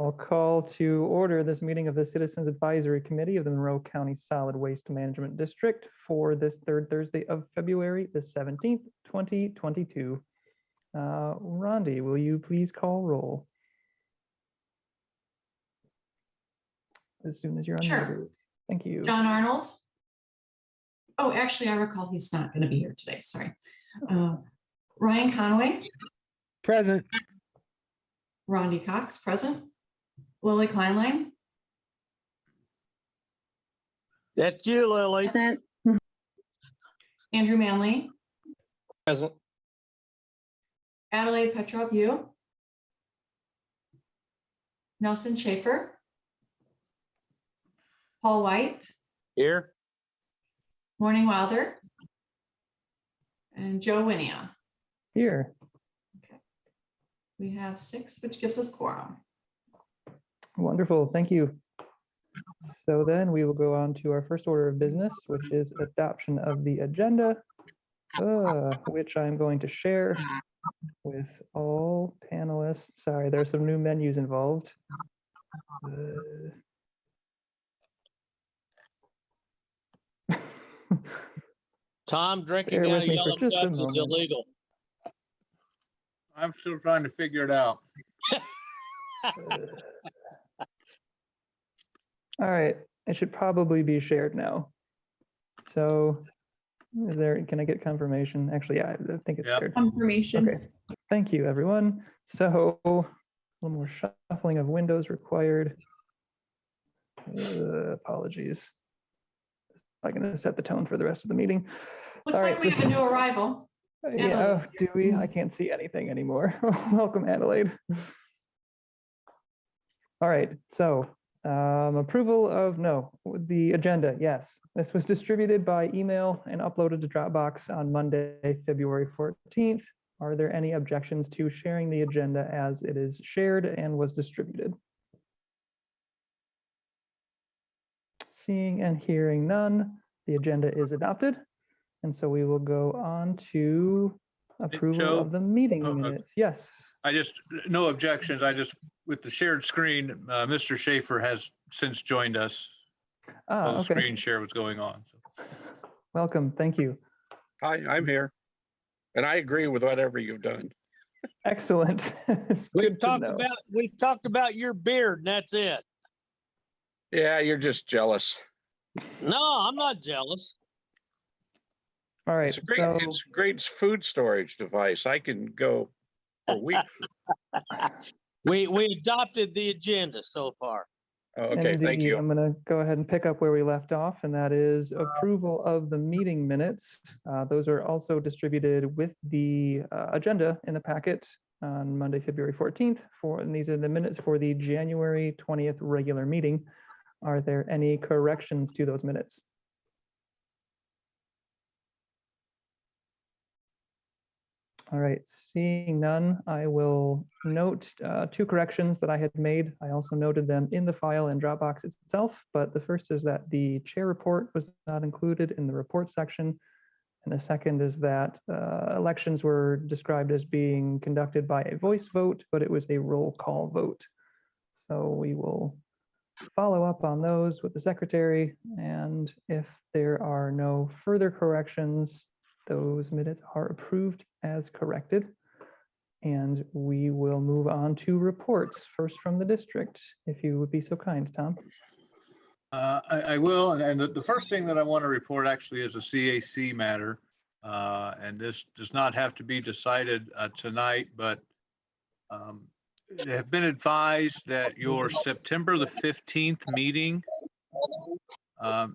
I'll call to order this meeting of the Citizens Advisory Committee of the Monroe County Solid Waste Management District for this third Thursday of February the 17th, 2022. Rondi, will you please call roll? As soon as you're unmuted. Sure. Thank you. John Arnold. Oh, actually, I recall he's not going to be here today. Sorry. Ryan Conway. Present. Rondi Cox, present. Lily Kleinlein. That's you, Lily. Present. Andrew Manley. Present. Adelaide Petrov, you. Nelson Schaefer. Paul White. Here. Morning Wilder. And Joe Winia. Here. Okay. We have 6, which gives us quorum. Wonderful, thank you. So then we will go on to our first order of business, which is adoption of the agenda, which I'm going to share with all panelists. Sorry, there's some new menus involved. Tom, drinking Bear out with of me yellow for just a cups is moment. illegal. I'm still trying to figure it out. All right, it should probably be shared now. So can I get confirmation? Actually, yeah, I think it's Yep. shared. Confirmation. Okay, thank you, everyone. So a little more shuffling of windows required. Apologies. I'm going to set the tone for the rest of the meeting. Looks All like right, we have a new arrival. Yeah, do we? I can't see anything anymore. Welcome, Adelaide. All right, so approval of the agenda. Yes, this was distributed by email and uploaded to Dropbox on Monday, February 14th. Are there any objections to sharing the agenda as it is shared and was distributed? Seeing and hearing none, the agenda is adopted. And so we will go on to approval Joe, of the meeting minutes. Yes. No objections. With the shared screen, Mr. Schaefer has since joined us while the Okay. screen share was going on. Welcome. Thank you. Hi, I'm here. And I agree with whatever you've done. Excellent. We've talked about your beard, and that's it. Yeah, you're just jealous. No, I'm not jealous. All right. It's a great food storage device. I can go for weeks. We adopted the agenda so far. Oh, okay, Indeed, thank you. I'm going to go ahead and pick up where we left off, and that is approval of the meeting minutes. Those are also distributed with the agenda in the packet on Monday, February 14th. And these are the minutes for the January 20th regular meeting. Are there any corrections to those minutes? All right, seeing none, I will note 2 corrections that I had made. I also noted them in the file in Dropbox itself, but the first is that the chair report was not included in the report section. And the second is that elections were described as being conducted by a voice vote, but it was a roll call vote. So we will follow up on those with the secretary. And if there are no further corrections, those minutes are approved as corrected. And we will move on to reports, first from the district, if you would be so kind, Tom. I will. And the first thing that I want to report actually is a CAC matter. And this does not have to be decided tonight, but they have been advised that your September the 15th meeting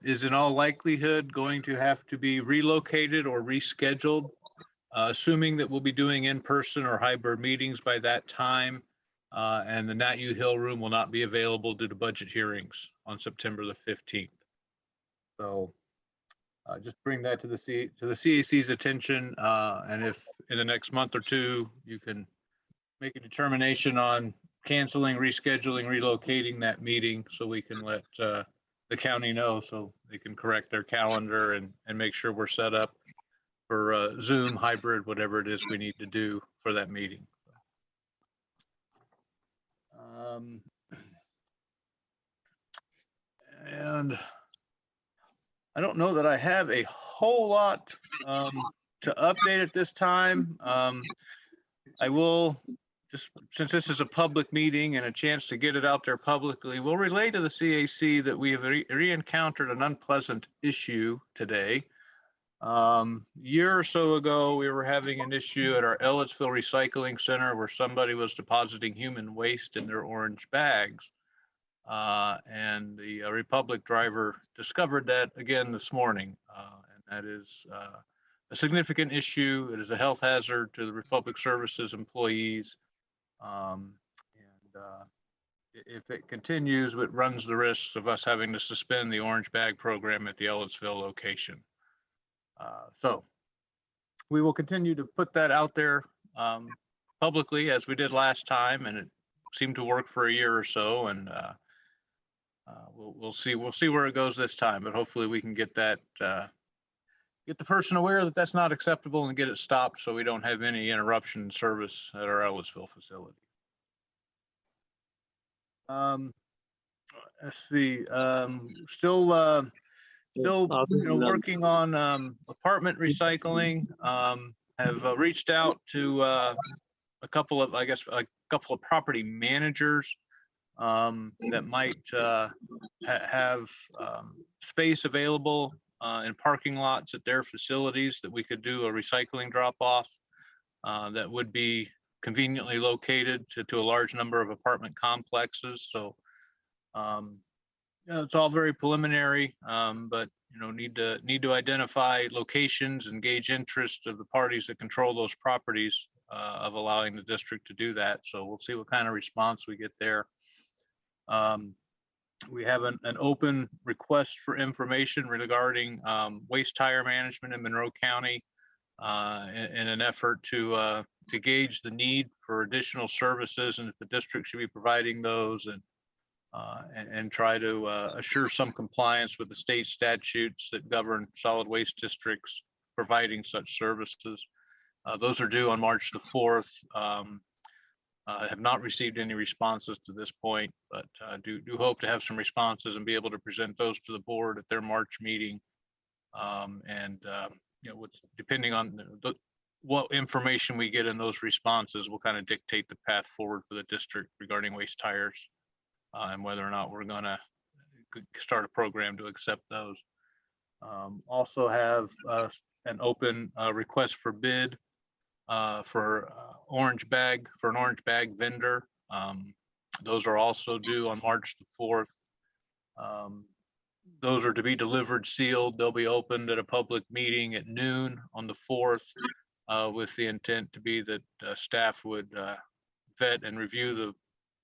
is in all likelihood going to have to be relocated or rescheduled, assuming that we'll be doing in-person or hybrid meetings by that time. And the Nat U Hill room will not be available due to budget hearings on September the 15th. So just bring that to the CAC's attention. And if in the next month or two, you can make a determination on canceling, rescheduling, relocating that meeting so we can let the county know so they can correct their calendar and make sure we're set up for Zoom, hybrid, whatever it is we need to do for that meeting. I don't know that I have a whole lot to update at this time. I will, just since this is a public meeting and a chance to get it out there publicly, we'll relay to the CAC that we have re-encountered an unpleasant issue today. Year or so ago, we were having an issue at our Ellisville Recycling Center where somebody was depositing human waste in their orange bags. And the Republic driver discovered that again this morning. And that is a significant issue. It is a health hazard to the Republic Services employees. If it continues, it runs the risk of us having to suspend the orange bag program at the Ellisville location. So we will continue to put that out there publicly as we did last time, and it seemed to work for a year or so. And we'll see where it goes this time, but hopefully we can get that get the person aware that that's not acceptable and get it stopped so we don't have any interruption in service at our Ellisville facility. Let's see, still working on apartment recycling. Have reached out to a couple of property managers that might have space available in parking lots at their facilities that we could do a recycling drop off that would be conveniently located to a large number of apartment complexes. So it's all very preliminary, but need to identify locations and gauge interest of the parties that control those properties of allowing the district to do that. So we'll see what kind of response we get there. We have an open request for information regarding waste tire management in Monroe County in an effort to gauge the need for additional services and if the district should be providing those, and try to assure some compliance with the state statutes that govern solid waste districts providing such services. Those are due on March the 4th. Have not received any responses to this point, but do hope to have some responses and be able to present those to the board at their March meeting. Depending on what information we get in those responses will kind of dictate the path forward for the district regarding waste tires and whether or not we're going to start a program to accept those. Also have an open request for bid for an orange bag vendor. Those are also due on March the 4th. Those are to be delivered sealed. They'll be opened at a public meeting at noon on the 4th with the intent to be that staff would vet and review the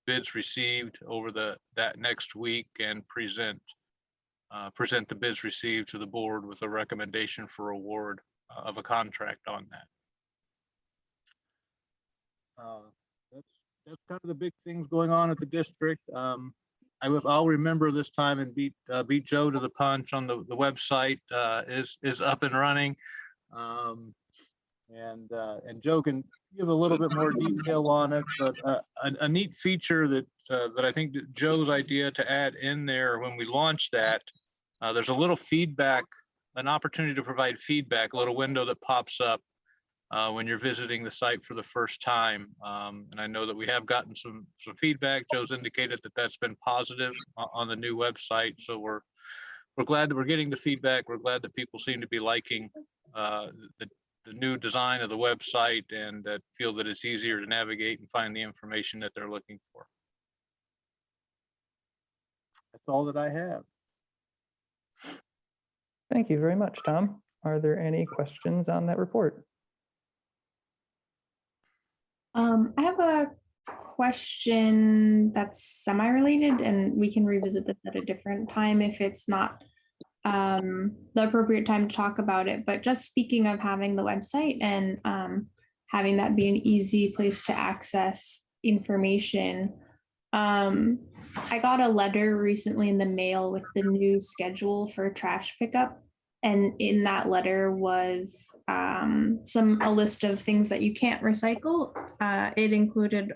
bids received over that next week and present the bids received to the board with a recommendation for award of a contract on that. That's kind of the big things going on at the district. I'll remember this time and beat Joe to the punch on the website is up and running. And Joe can give a little bit more detail on it, but a neat feature that I think that Joe's idea to add in there when we launch that, there's a little feedback, an opportunity to provide feedback, a little window that pops up when you're visiting the site for the first time. And I know that we have gotten some feedback. Joe's indicated that that's been positive on the new website. So we're glad that we're getting the feedback. We're glad that people seem to be liking the new design of the website and that feel that it's easier to navigate and find the information that they're looking for. That's all that I have. Thank you very much, Tom. Are there any questions on that report? I have a question that's semi-related, and we can revisit this at a different time if it's not the appropriate time to talk about it. But just speaking of having the website and having that be an easy place to access information, I got a letter recently in the mail with the new schedule for trash pickup. And in that letter was a list of things that you can't recycle. It included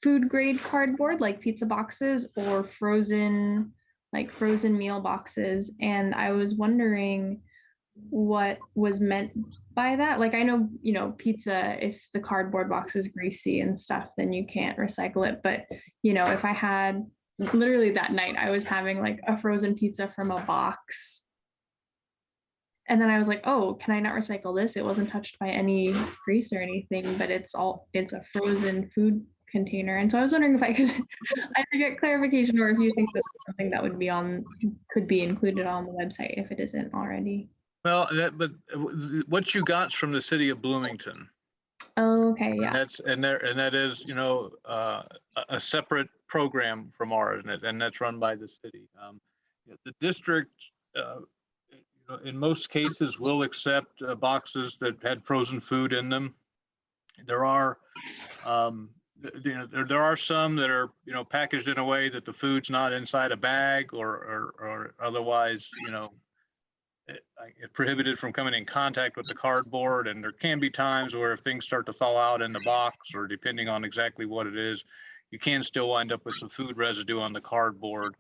food grade cardboard like pizza boxes or frozen like frozen meal boxes, and I was wondering what was meant by that. Like, I know, pizza, if the cardboard box is greasy and stuff, then you can't recycle it. But, if I had literally that night, I was having like a frozen pizza from a box. And then I was like, oh, can I not recycle this? It wasn't touched by any grease or anything, but it's a frozen food container. And so I was wondering if I could either get clarification, or if you think that's something that could be included on the website if it isn't already. Well, but what you got's from the city of Bloomington. Oh, okay, yeah. And that is, a separate program from ours, and that's run by the city. The district, in most cases, will accept boxes that had frozen food in them. There are, there are some that are, packaged in a way that the food's not inside a bag or otherwise, prohibited from coming in contact with the cardboard. And there can be times where if things start to thaw out in the box, or depending on exactly what it is, you can still wind up with some food residue on the cardboard.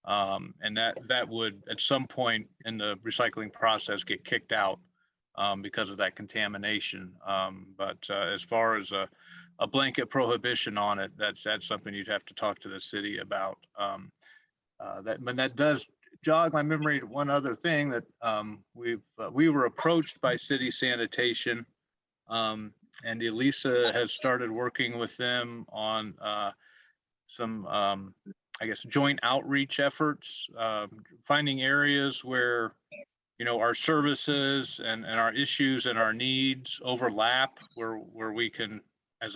And that would at some point in the recycling process get kicked out because of that contamination. But as far as a blanket prohibition on it, that's something you'd have to talk to the city about. But that does jog my memory to one other thing, that we were approached by city sanitation, and Elisa has started working with them on some I guess joint outreach efforts, finding areas where our services and our issues and our needs overlap, where we can, as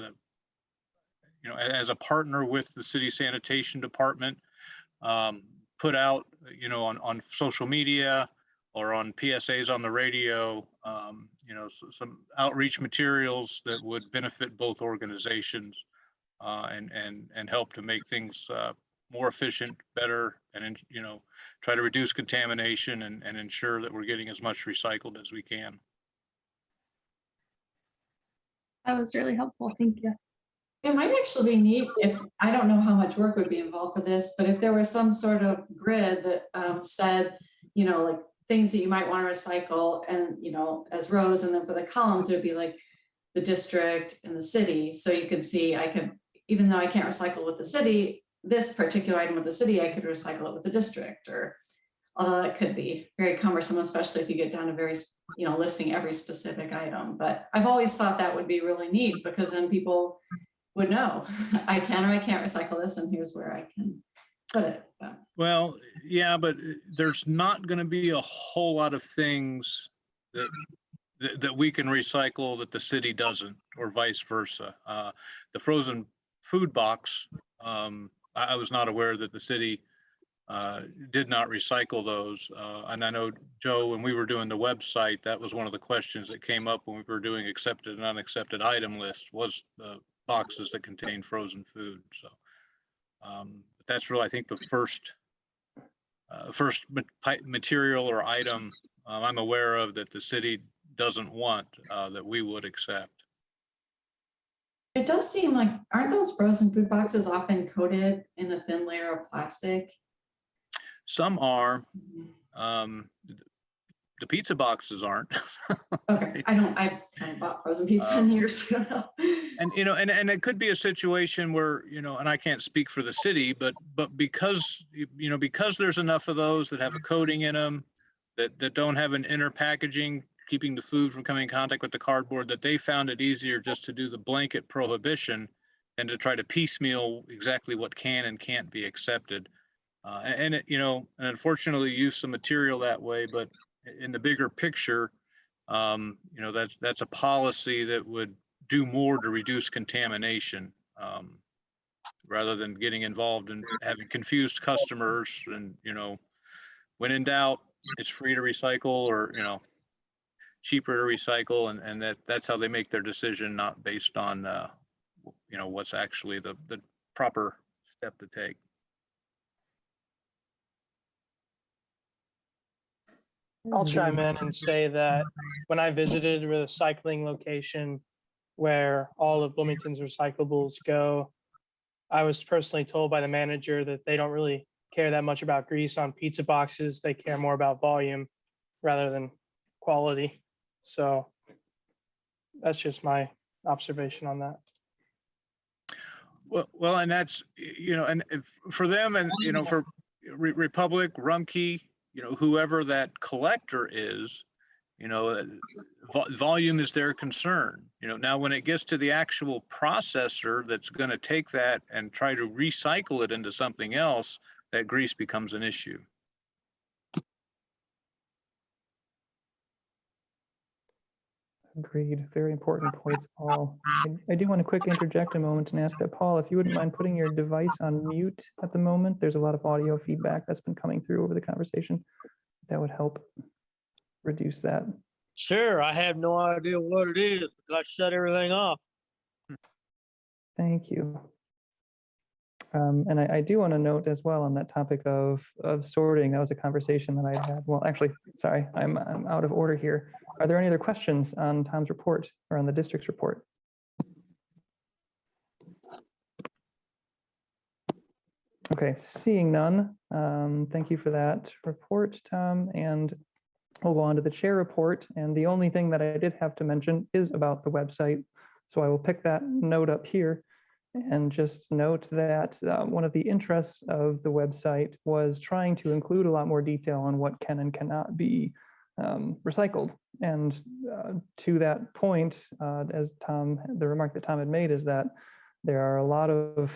a partner with the city sanitation department, put out, on social media or on PSAs on the radio, some outreach materials that would benefit both organizations, and help to make things more efficient, better, and try to reduce contamination and ensure that we're getting as much recycled as we can. That was really helpful. Thank you. It might actually be neat if, I don't know how much work would be involved for this, but if there was some sort of grid that said, like things that you might want to recycle, and, as rows, and then for the columns, it would be like the district and the city. So you could see, even though I can't recycle with the city, this particular item with the city, I could recycle it with the district, or although that could be very cumbersome, especially if you get down to very, listing every specific item. But I've always thought that would be really neat, because then people would know I can or I can't recycle this, and here's where I can put it. But. Well, yeah, but there's not going to be a whole lot of things that we can recycle that the city doesn't, or vice versa. The frozen food box, I was not aware that the city did not recycle those. And I know, Joe, when we were doing the website, that was one of the questions that came up when we were doing accepted and unaccepted item list, was the boxes that contain frozen food. So that's really, I think, the first material or item I'm aware of that the city doesn't want that we would accept. It does seem like, aren't those frozen food boxes often coated in a thin layer of plastic? Some are. The pizza boxes aren't. Okay, I haven't bought frozen pizza in years. And and it could be a situation where, and I can't speak for the city, but because because there's enough of those that have a coating in them, that don't have an inner packaging keeping the food from coming in contact with the cardboard, that they found it easier just to do the blanket prohibition and to try to piecemeal exactly what can and can't be accepted. And it, and unfortunately use the material that way, but in the bigger picture, that's a policy that would do more to reduce contamination, rather than getting involved in having confused customers. And, when in doubt, it's free to recycle, or, cheaper to recycle, and that's how they make their decision, not based on, what's actually the proper step to take. I'll chime in and say that when I visited a recycling location where all of Bloomington's recyclables go, I was personally told by the manager that they don't really care that much about grease on pizza boxes. They care more about volume rather than quality. So that's just my observation on that. Well, and that's, and for them and, for Republic, Rumpke, whoever that collector is, volume is their concern. Now when it gets to the actual processor that's going to take that and try to recycle it into something else, that grease becomes an issue. Agreed. Very important points, Paul. I do want to quick interject a moment and ask that, Paul, if you wouldn't mind putting your device on mute at the moment. There's a lot of audio feedback that's been coming through over the conversation. That would help reduce that. Sure, I have no idea what it is. I shut everything off. Thank you. And I do want to note as well on that topic of sorting, that was a conversation that I had. Well, actually, sorry, I'm out of order here. Are there any other questions on Tom's report or on the district's report? Okay, seeing none, thank you for that report, Tom. And we'll go on to the chair report. And the only thing that I did have to mention is about the website. So I will pick that note up here and just note that one of the interests of the website was trying to include a lot more detail on what can and cannot be recycled. And to that point, as the remark that Tom had made is that there are a lot of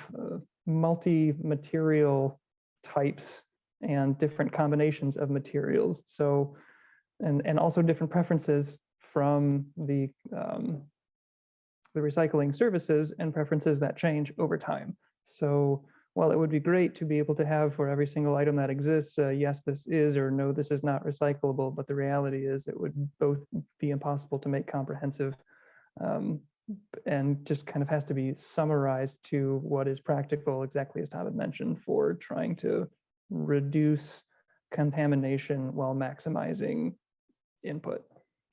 multi-material types and different combinations of materials. So, and also different preferences from the recycling services and preferences that change over time. So while it would be great to be able to have for every single item that exists, yes, this is, or no, this is not recyclable, but the reality is it would both be impossible to make comprehensive and just kind of has to be summarized to what is practical, exactly as Tom had mentioned, for trying to reduce contamination while maximizing input.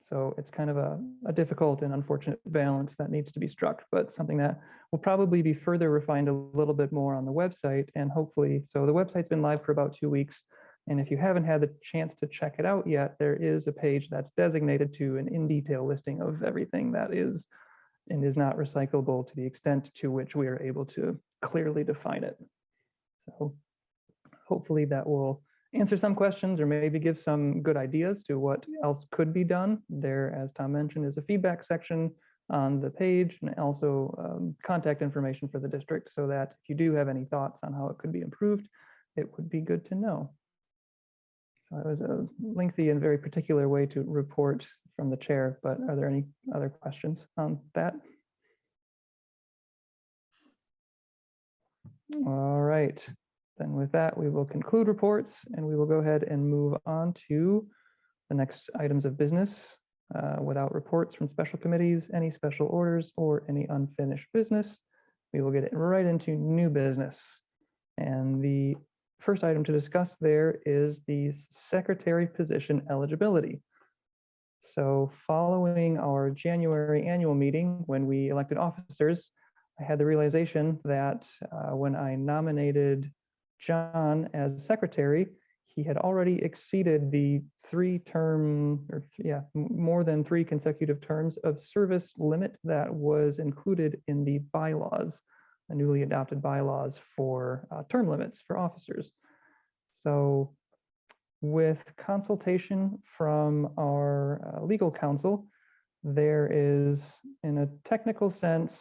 So it's kind of a difficult and unfortunate balance that needs to be struck, but something that will probably be further refined a little bit more on the website. And hopefully, so the website's been live for about 2 weeks. And if you haven't had the chance to check it out yet, there is a page that's designated to an in detail listing of everything that is and is not recyclable to the extent to which we are able to clearly define it. So hopefully that will answer some questions or maybe give some good ideas to what else could be done. There, as Tom mentioned, is a feedback section on the page and also contact information for the district so that if you do have any thoughts on how it could be improved, it would be good to know. So it was a lengthy and very particular way to report from the chair, but are there any other questions on that? All right. Then with that, we will conclude reports and we will go ahead and move on to the next items of business without reports from special committees, any special orders, or any unfinished business. We will get right into new business. And the first item to discuss there is the secretary position eligibility. So following our January annual meeting, when we elected officers, I had the realization that when I nominated John as secretary, he had already exceeded the more than 3 consecutive terms of service limit that was included in the bylaws, the newly adopted bylaws for term limits for officers. So with consultation from our legal counsel, there is, in a technical sense,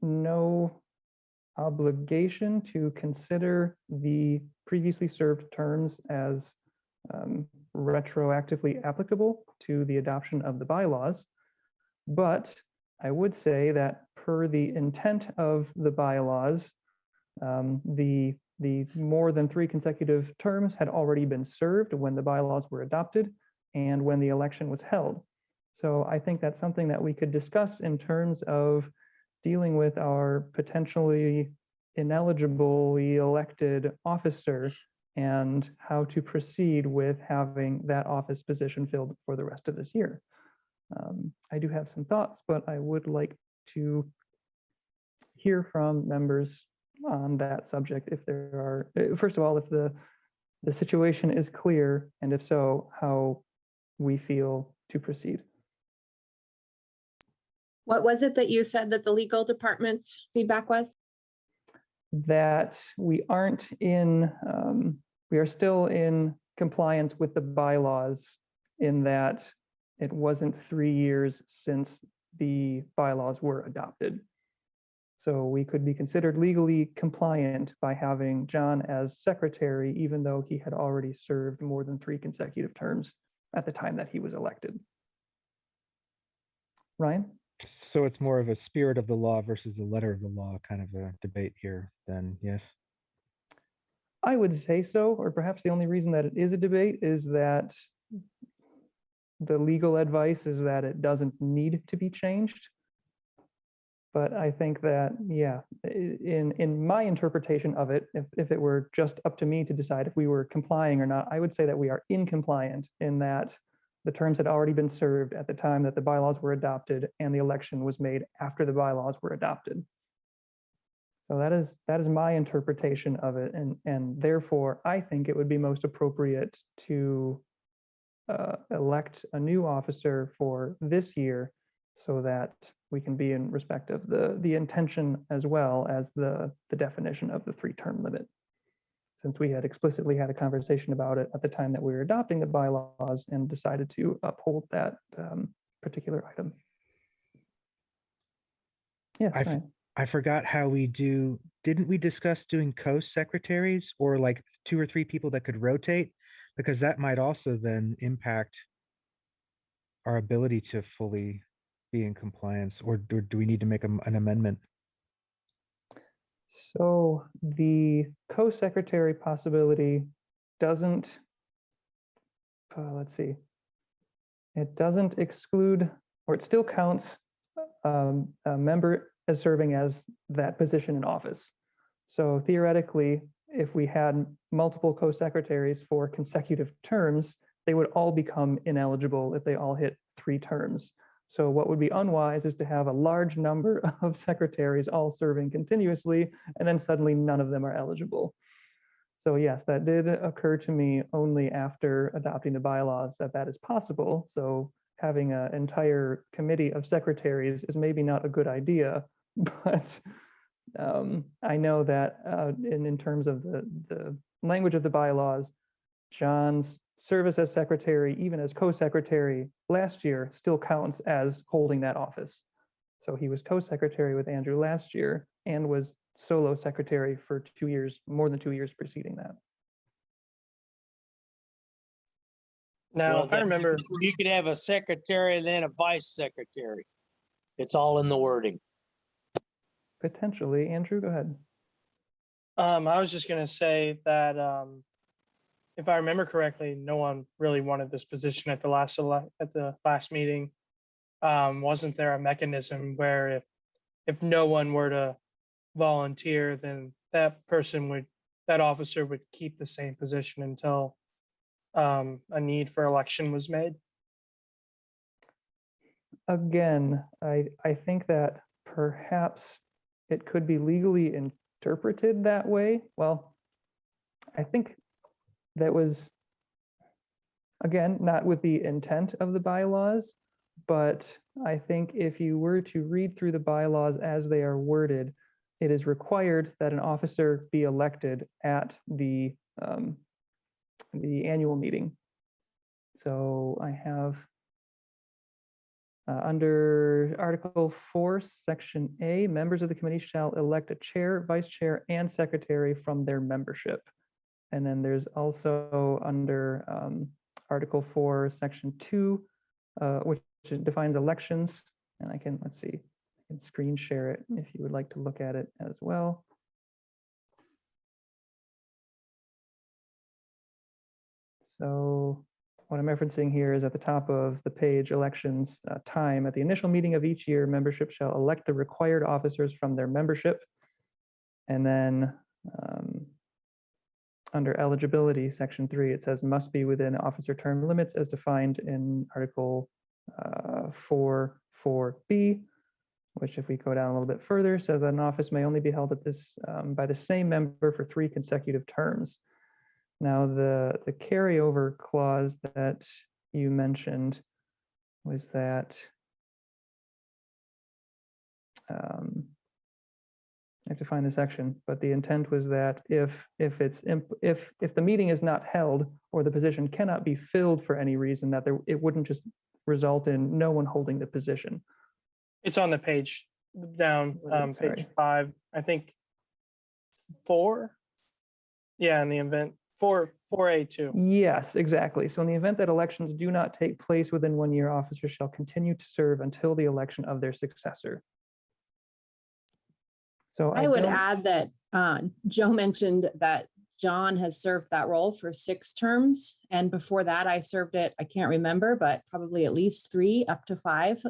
no obligation to consider the previously served terms as retroactively applicable to the adoption of the bylaws. But I would say that per the intent of the bylaws, the more than 3 consecutive terms had already been served when the bylaws were adopted and when the election was held. So I think that's something that we could discuss in terms of dealing with our potentially ineligibly elected officer and how to proceed with having that office position filled for the rest of this year. I do have some thoughts, but I would like to hear from members on that subject if there are, first of all, if the the situation is clear, and if so, how we feel to proceed. What was it that you said that the legal department's feedback was? That we aren't in, we are still in compliance with the bylaws in that it wasn't 3 years since the bylaws were adopted. So we could be considered legally compliant by having John as secretary, even though he had already served more than 3 consecutive terms at the time that he was elected. Ryan? So it's more of a spirit of the law versus the letter of the law kind of a debate here then, yes? I would say so, or perhaps the only reason that it is a debate is that the legal advice is that it doesn't need to be changed. But I think that, yeah, in my interpretation of it, if it were just up to me to decide if we were complying or not, I would say that we are incompliant in that the terms had already been served at the time that the bylaws were adopted and the election was made after the bylaws were adopted. So that is my interpretation of it, and therefore I think it would be most appropriate to elect a new officer for this year so that we can be in respect of the intention as well as the definition of the 3-term limit. Since we had explicitly had a conversation about it at the time that we were adopting the bylaws and decided to uphold that particular item. Yeah, right. I forgot how we do, didn't we discuss doing co-secretaries or like 2 or 3 people that could rotate? Because that might also then impact our ability to fully be in compliance, or do we need to make an amendment? So the co-secretary possibility doesn't, let's see, it doesn't exclude, or it still counts a member as serving as that position in office. So theoretically, if we had multiple co-secretaries for consecutive terms, they would all become ineligible if they all hit 3 terms. So what would be unwise is to have a large number of secretaries all serving continuously, and then suddenly none of them are eligible. So yes, that did occur to me only after adopting the bylaws that is possible. So having an entire committee of secretaries is maybe not a good idea, but I know that in terms of the language of the bylaws, John's service as secretary, even as co-secretary last year, still counts as holding that office. So he was co-secretary with Andrew last year and was solo secretary for 2 years, more than 2 years preceding that. Now, Well, if I then remember, you could have a secretary and then a vice secretary. It's all in the wording. Potentially. Andrew, go ahead. I was just gonna say that if I remember correctly, no one really wanted this position at the last meeting. Wasn't there a mechanism where if no one were to volunteer, then that officer would keep the same position until a need for election was made? Again, I think that perhaps it could be legally interpreted that way. Well, I think that was, again, not with the intent of the bylaws, but I think if you were to read through the bylaws as they are worded, it is required that an officer be elected at the annual meeting. So I have under Article 4, Section A, members of the committee shall elect a chair, vice chair, and secretary from their membership. And then there's also under Article 4, Section 2, which defines elections. And I can, let's see, I can screen share it if you would like to look at it as well. So what I'm referencing here is at the top of the page, elections time. At the initial meeting of each year, membership shall elect the required officers from their membership. And then under eligibility, section 3, it says must be within officer term limits as defined in Article 4.4b, which if we go down a little bit further, says that an office may only be held at this by the same member for 3 consecutive terms. Now, the carryover clause that you mentioned was that I have to find the section, but the intent was that if the meeting is not held or the position cannot be filled for any reason, that it wouldn't just result in no one holding the position. It's on the page down, page Sorry. 5, I think 4. Yeah, in the event 4A2. Yes, exactly. So in the event that elections do not take place within 1 year, officers shall continue to serve until the election of their successor. So I would don't- add that Joe mentioned that John has served that role for 6 terms. And before that, I served it, I can't remember, but probably at least 3 up to 5.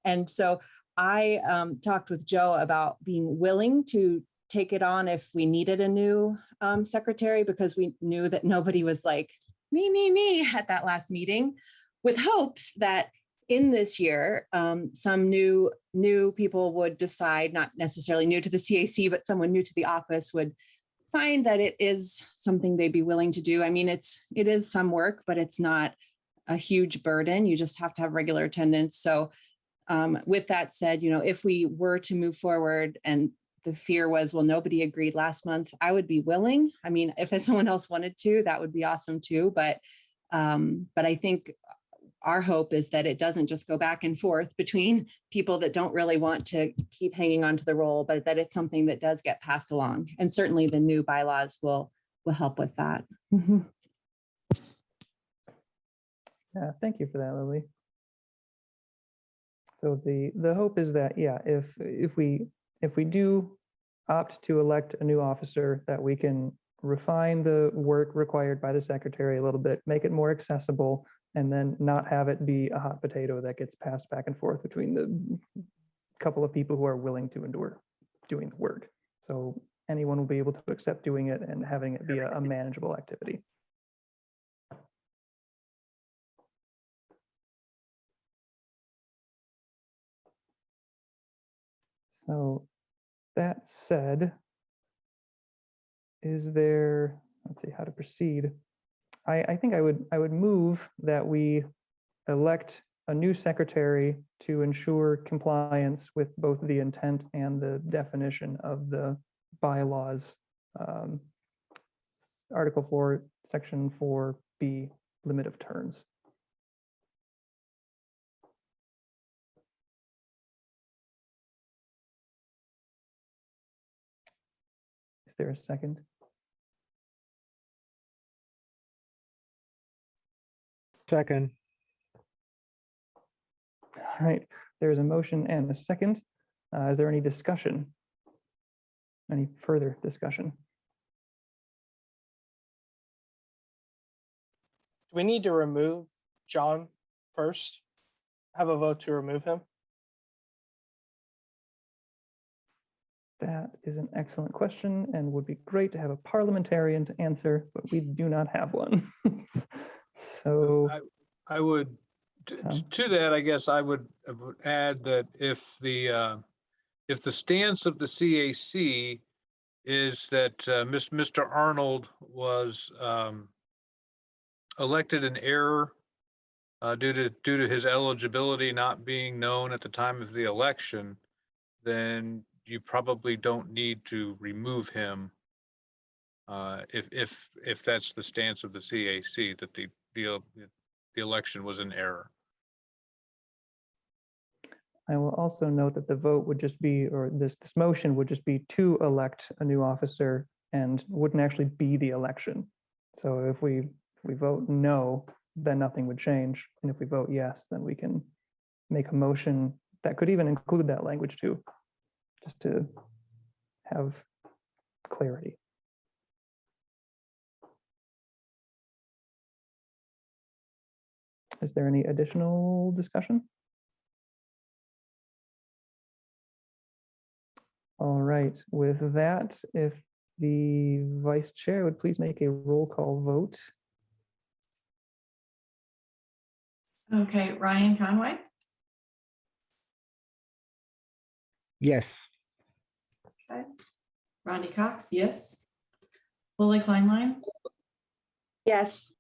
And so I talked with Joe about being willing to take it on if we needed a new secretary, because we knew that nobody was like, me at that last meeting, with hopes that in this year, some new people would decide, not necessarily new to the CAC, but someone new to the office would find that it is something they'd be willing to do. I mean, it is some work, but it's not a huge burden. You just have to have regular attendance. So with that said, if we were to move forward and the fear was, well, nobody agreed last month, I would be willing. I mean, if someone else wanted to, that would be awesome too. But I think our hope is that it doesn't just go back and forth between people that don't really want to keep hanging on to the role, but that it's something that does get passed along. And certainly the new bylaws will help with that. Yeah, thank you for that, Lily. So the hope is that, yeah, if we do opt to elect a new officer, that we can refine the work required by the secretary a little bit, make it more accessible, and then not have it be a hot potato that gets passed back and forth between the couple of people who are willing to endure doing the work. So anyone will be able to accept doing it and having it be a manageable activity. So that said, is there, let's see how to proceed. I think I would move that we elect a new secretary to ensure compliance with both the intent and the definition of the bylaws. Article 4, Section 4B, limit of terms. Is there a second? Second. All right, there's a motion and a second. Is there any discussion? Any further discussion? Do we need to remove John first? Have a vote to remove him? That is an excellent question and would be great to have a parliamentarian to answer, but we do not have one. So I would, Tom? to that, I guess I would add that if the stance of the CAC is that Mr. Arnold was elected in error due to his eligibility not being known at the time of the election, then you probably don't need to remove him if that's the stance of the CAC, that the election was in error. I will also note that the vote would just be, or this motion would just be to elect a new officer and wouldn't actually be the election. So if we vote no, then nothing would change. And if we vote yes, then we can make a motion that could even include that language too, just to have clarity. Is there any additional discussion? All right, with that, if the vice chair would please make a roll call vote. Okay, Ryan Conway, Yes. okay. Rodney Cox, yes. Lily Kleinline, Yes.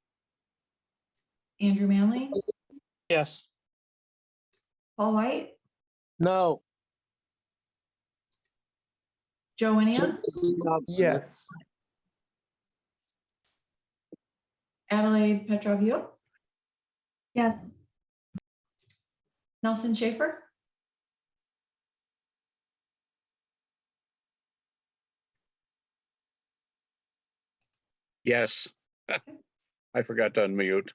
Andrew Manley, Yes. Paul White, No. Joe Winnia, Yes. Adelaide Petrovio, Yes. Nelson Schaefer, Yes. I forgot to unmute.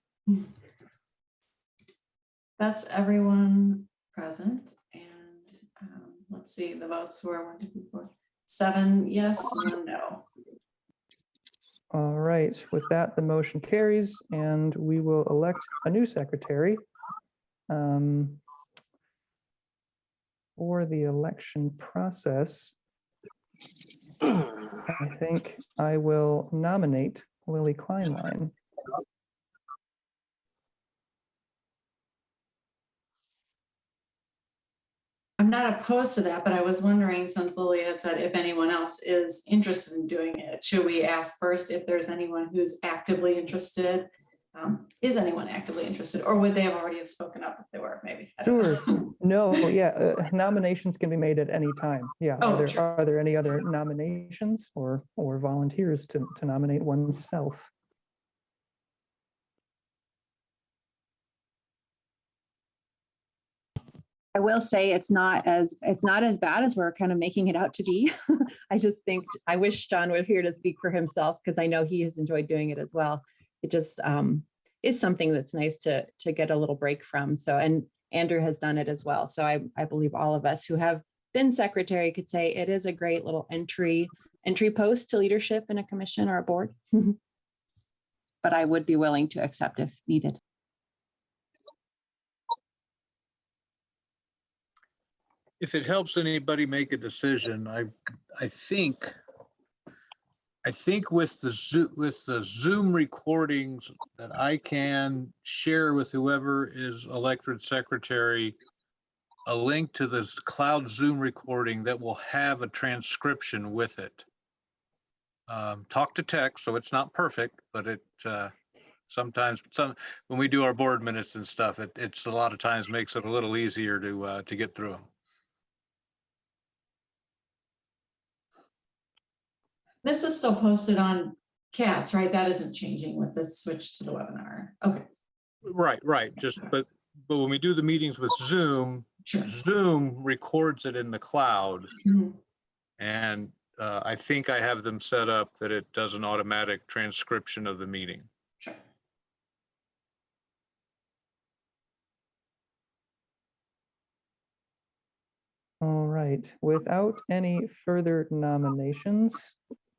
that's everyone present. And let's see, the votes were 1, 2, 3, 4, 7 yes, 1 no. All right, with that, the motion carries and we will elect a new secretary. For the election process, I think I will nominate Lily Kleinlein. I'm not opposed to that, but I was wondering, since Lily had said if anyone else is interested in doing it, should we ask first if there's anyone who's actively interested? Is anyone actively interested, or would they have already have spoken up if they were, maybe? I don't Sure. know. No, yeah, nominations can be made at any time. Yeah. Oh, Are sure. there any other nominations or volunteers to nominate oneself? I will say it's not as bad as we're kind of making it out to be. I just think I wish John were here to speak for himself, because I know he has enjoyed doing it as well. It just is something that's nice to get a little break from. So, and Andrew has done it as well. So I believe all of us who have been secretary could say it is a great little entry post to leadership in a commission or a board. But I would be willing to accept if needed. If it helps anybody make a decision, I think with the Zoom recordings that I can share with whoever is elected secretary, a link to this cloud Zoom recording that will have a transcription with it. Talk to text, so it's not perfect, but it sometimes when we do our board minutes and stuff, it's a lot of times makes it a little easier to get through them. This is still posted on CATS, right? That isn't changing with this switch to the webinar. Okay. Right. But when we do the meetings with Zoom, Sure. Zoom records it in the cloud. Mhm. And I think I have them set up that it does an automatic transcription of the meeting. Sure. All right, without any further nominations,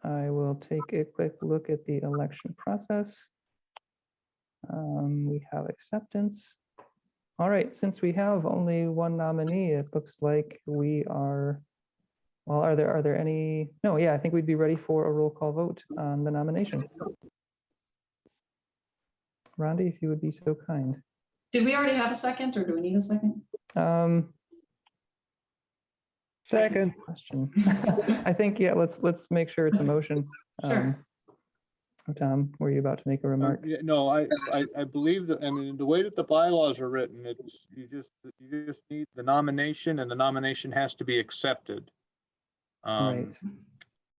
I will take a quick look at the election process. We have acceptance. All right, since we have only one nominee, it looks like we are, well, are there any? No, yeah, I think we'd be ready for a roll call vote on the nomination. Rhonda, if you would be so kind. Did we already have a second, or do we need a second? Second. Question. I think, yeah, let's make sure it's a motion. Sure. Tom, were you about to make a remark? Yeah, no, I believe that, I mean, the way that the bylaws are written, it's, you just need the nomination, and the nomination has to be accepted. Right.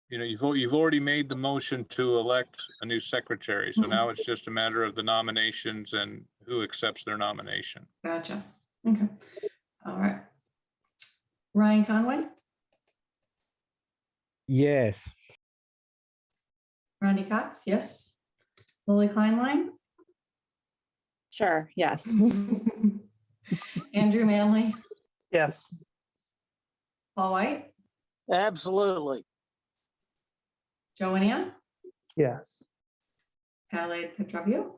You know, you've already made the motion to elect a new secretary, so now it's just a matter of the nominations and who accepts their nomination. Gotcha. Okay. All right. Ryan Conway, Yes. Randy Cox, yes. Lily Kleinlein, Sure, yes. Andrew Manley, Yes. Paul White, Absolutely. Joe Winnia, Yes. Adelaide Petrovio,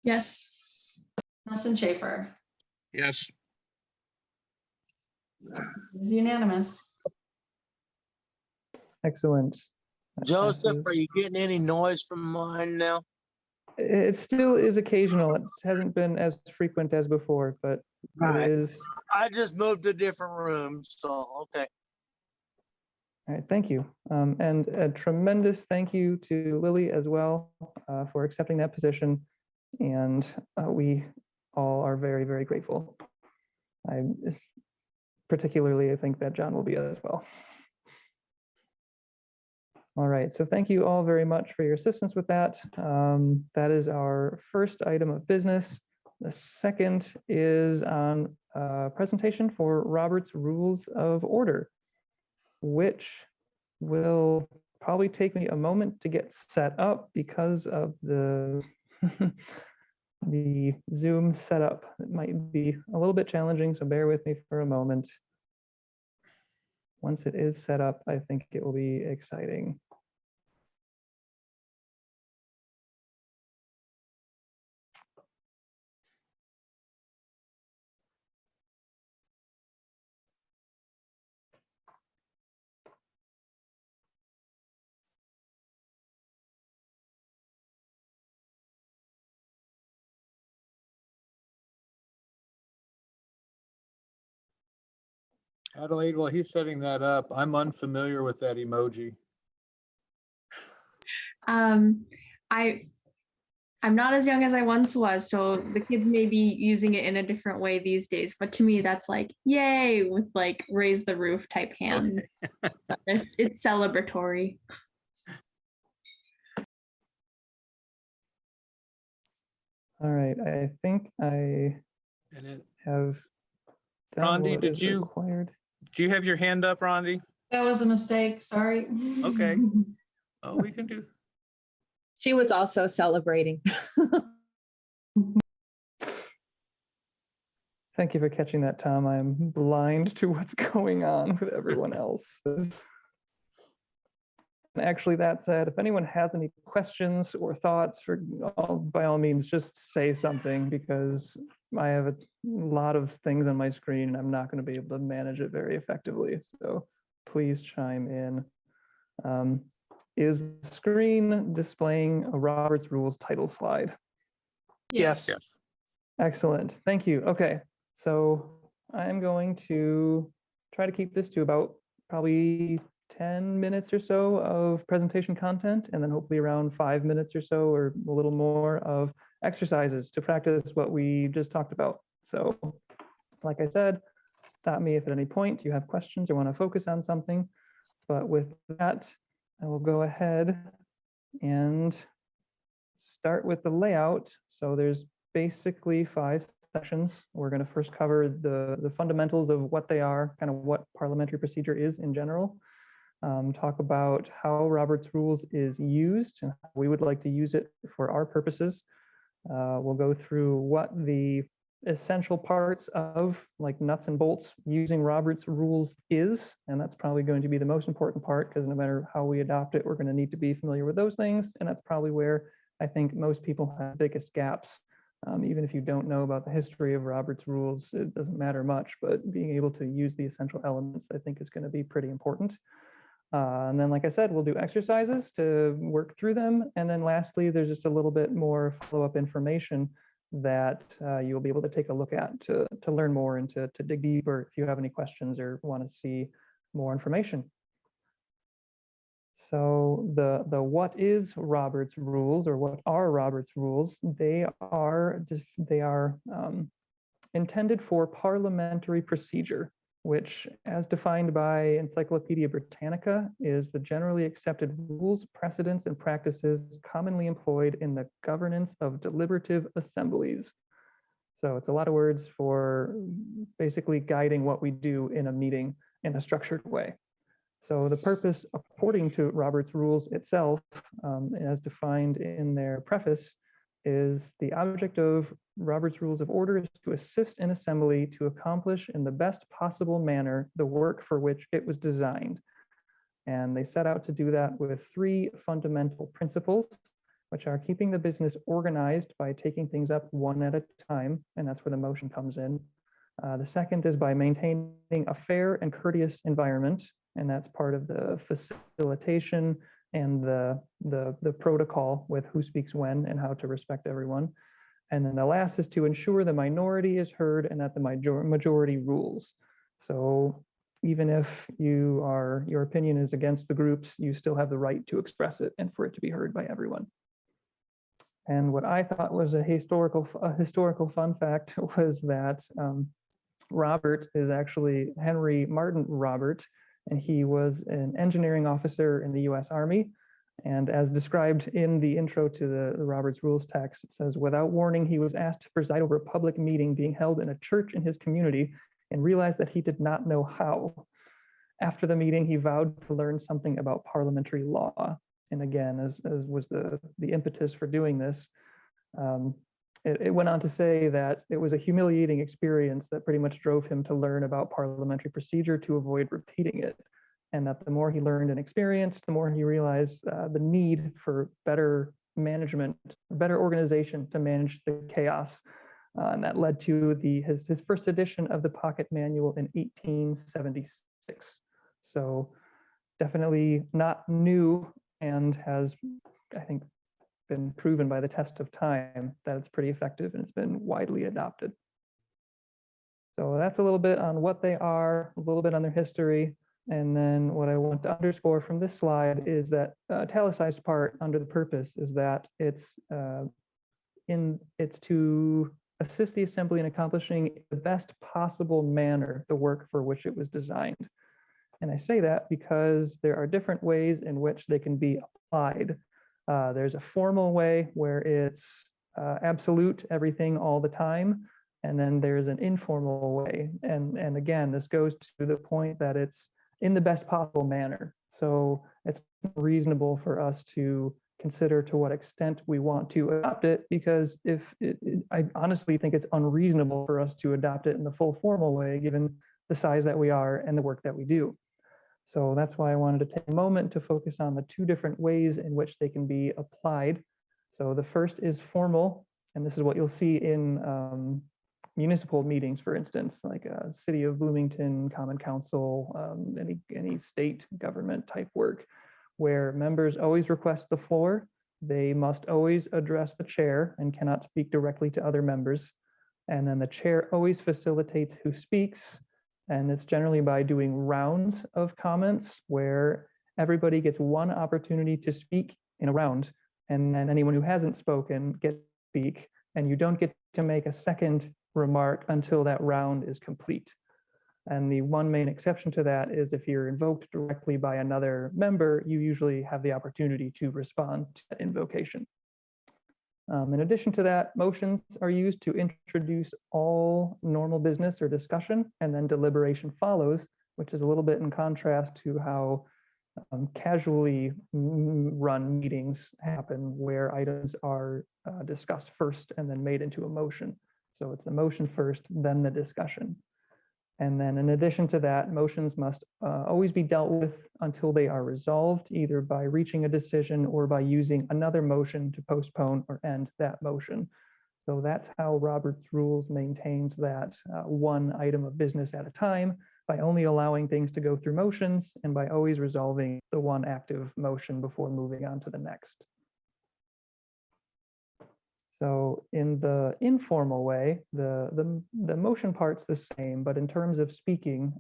Yes. Nelson Schaefer. Yes. It's unanimous. Excellent. That Joseph, passes. are you getting any noise from mine now? It still is occasional. It hasn't been as frequent as before, but Right. it is. I just moved to a different room, so, okay. All right, thank you. And a tremendous thank you to Lily as well. for accepting that position. And we all are very, very grateful. I think that John will be as well. All right, so thank you all very much for your assistance with that. That is our first item of business. The second is on presentation for Robert's Rules of Order, which will probably take me a moment to get set up because of the the Zoom setup. It might be a little bit challenging, so bear with me for a moment. Once it is set up, I think it will be exciting. Adelaide, while he's setting that up, I'm unfamiliar with that emoji. I'm not as young as I once was, so the kids may be using it in a different way these days. But to me, that's like, yay, with like raise the roof type hands. It's celebratory. All right, I think I And it, have done Rondi, what did is you- required. do you have your hand up, Rondi? That was a mistake, sorry. Okay. Oh, we can do. She was also celebrating. Thank you for catching that, Tom. I'm blind to what's going on with everyone else. Actually, that said, if anyone has any questions or thoughts, by all means, just say something, because I have a lot of things on my screen and I'm not going to be able to manage it very effectively. So please chime in. Is the screen displaying a Robert's Rules title slide? Yes. Yes. Excellent. Thank you. Okay, so I'm going to try to keep this to about probably 10 minutes or so of presentation content, and then hopefully around 5 minutes or so or a little more of exercises to practice what we just talked about. So like I said, stop me if at any point you have questions or want to focus on something. But with that, I will go ahead and start with the layout. So there's basically 5 sections. We're going to first cover the fundamentals of what they are, kind of what parliamentary procedure is in general. Talk about how Robert's Rules is used and how we would like to use it for our purposes. We'll go through what the essential parts of, like, nuts and bolts using Robert's Rules is, and that's probably going to be the most important part, because no matter how we adopt it, we're going to need to be familiar with those things, and that's probably where I think most people have the biggest gaps. Even if you don't know about the history of Robert's Rules, it doesn't matter much, but being able to use the essential elements, I think, is going to be pretty important. And then, like I said, we'll do exercises to work through them. And then lastly, there's just a little bit more follow-up information that you'll be able to take a look at to learn more and to dig deeper if you have any questions or want to see more information. So the what is Robert's Rules, or what are Robert's Rules? They are intended for parliamentary procedure, which, as defined by Encyclopedia Britannica, is the generally accepted rules, precedents, and practices commonly employed in the governance of deliberative assemblies. So it's a lot of words for basically guiding what we do in a meeting in a structured way. So the purpose, according to Robert's Rules itself, as defined in their preface, is the object of Robert's Rules of Order is to assist an assembly to accomplish in the best possible manner the work for which it was designed. And they set out to do that with 3 fundamental principles, which are keeping the business organized by taking things up one at a time, and that's where the motion comes in. The second is by maintaining a fair and courteous environment, and that's part of the facilitation and the protocol with who speaks when and how to respect everyone. And then the last is to ensure the minority is heard and that the majority rules. So even if your opinion is against the groups, you still have the right to express it and for it to be heard by everyone. And what I thought was a historical fun fact was that Robert is actually Henry Martin Robert, and he was an engineering officer in the U.S. Army. And as described in the intro to the Robert's Rules text, it says, without warning, he was asked to preside over a public meeting being held in a church in his community and realized that he did not know how. After the meeting, he vowed to learn something about parliamentary law. And again, as was the impetus for doing this, it went on to say that it was a humiliating experience that pretty much drove him to learn about parliamentary procedure to avoid repeating it. And that the more he learned and experienced, the more he realized the need for better management, better organization to manage the chaos. And that led to his first edition of the Pocket Manual in 1876. So definitely not new, and has, I think, been proven by the test of time that it's pretty effective and it's been widely adopted. So that's a little bit on what they are, a little bit on their history. And then what I want to underscore from this slide is that italicized part under the purpose is that it's to assist the assembly in accomplishing in the best possible manner the work for which it was designed. And I say that because there are different ways in which they can be applied. There's a formal way where it's absolute, everything all the time. And then there's an informal way. And again, this goes to the point that it's in the best possible manner. So it's reasonable for us to consider to what extent we want to adopt it, because I honestly think it's unreasonable for us to adopt it in the full formal way, given the size that we are and the work that we do. So that's why I wanted to take a moment to focus on the two different ways in which they can be applied. So the first is formal, and this is what you'll see in municipal meetings, for instance, like a City of Bloomington Common Council, any state government type work, where members always request the floor. They must always address the chair and cannot speak directly to other members. And then the chair always facilitates who speaks. And it's generally by doing rounds of comments where everybody gets one opportunity to speak in a round. And then anyone who hasn't spoken gets to speak. And you don't get to make a second remark until that round is complete. And the one main exception to that is if you're invoked directly by another member, you usually have the opportunity to respond to that invocation. In addition to that, motions are used to introduce all normal business or discussion, and then deliberation follows, which is a little bit in contrast to how casually run meetings happen, where items are discussed first and then made into a motion. So it's the motion first, then the discussion. And then in addition to that, motions must always be dealt with until they are resolved, either by reaching a decision or by using another motion to postpone or end that motion. So that's how Robert's Rules maintains that one item of business at a time, by only allowing things to go through motions and by always resolving the one active motion before moving on to the next. So in the informal way, the motion part's the same, but in terms of speaking,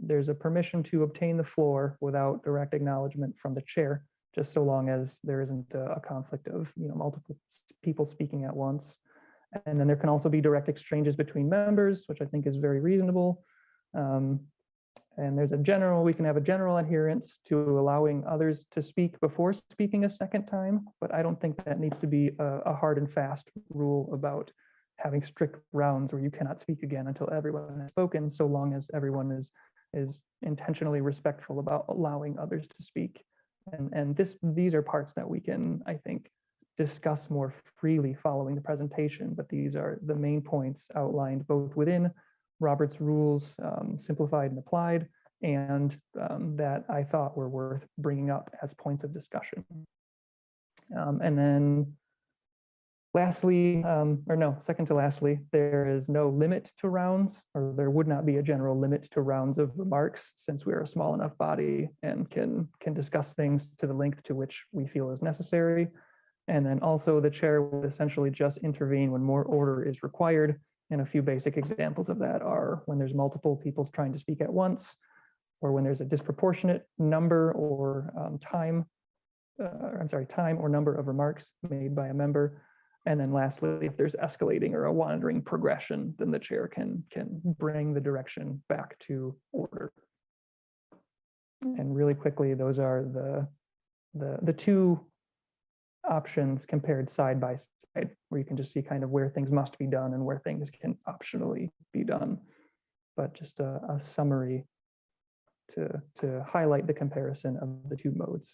there's a permission to obtain the floor without direct acknowledgement from the chair, just so long as there isn't a conflict of multiple people speaking at once. And then there can also be direct exchanges between members, which I think is very reasonable. And there's we can have a general adherence to allowing others to speak before speaking a second time, but I don't think that needs to be a hard and fast rule about having strict rounds where you cannot speak again until everyone has spoken, so long as everyone is intentionally respectful about allowing others to speak. And these are parts that we can, I think, discuss more freely following the presentation, but these are the main points outlined both within Robert's Rules, simplified and applied, and that I thought were worth bringing up as points of discussion. And then lastly, second to lastly, there is no limit to rounds, or there would not be a general limit to rounds of remarks, since we are a small enough body and can discuss things to the length to which we feel is necessary. And then also the chair will essentially just intervene when more order is required. And a few basic examples of that are when there's multiple people trying to speak at once, or when there's a disproportionate number or time or number of remarks made by a member, And then lastly, if there's escalating or a wandering progression, then the chair can bring the direction back to order. And really quickly, those are the two options compared side by side, where you can just see kind of where things must be done and where things can optionally be done. But just a summary to highlight the comparison of the two modes.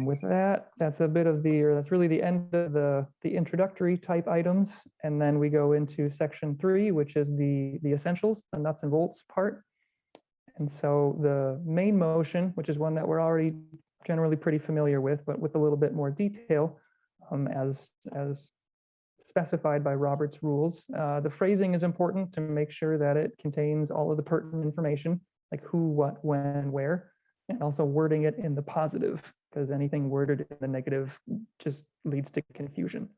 With that, that's a bit of that's really the end of the introductory type items. And then we go into section 3, which is the essentials, the nuts and bolts part. And so the main motion, which is one that we're already generally pretty familiar with, but with a little bit more detail, as specified by Robert's rules. The phrasing is important to make sure that it contains all of the pertinent information, like who, what, when, where, and also wording it in the positive, because anything worded in the negative just leads to confusion.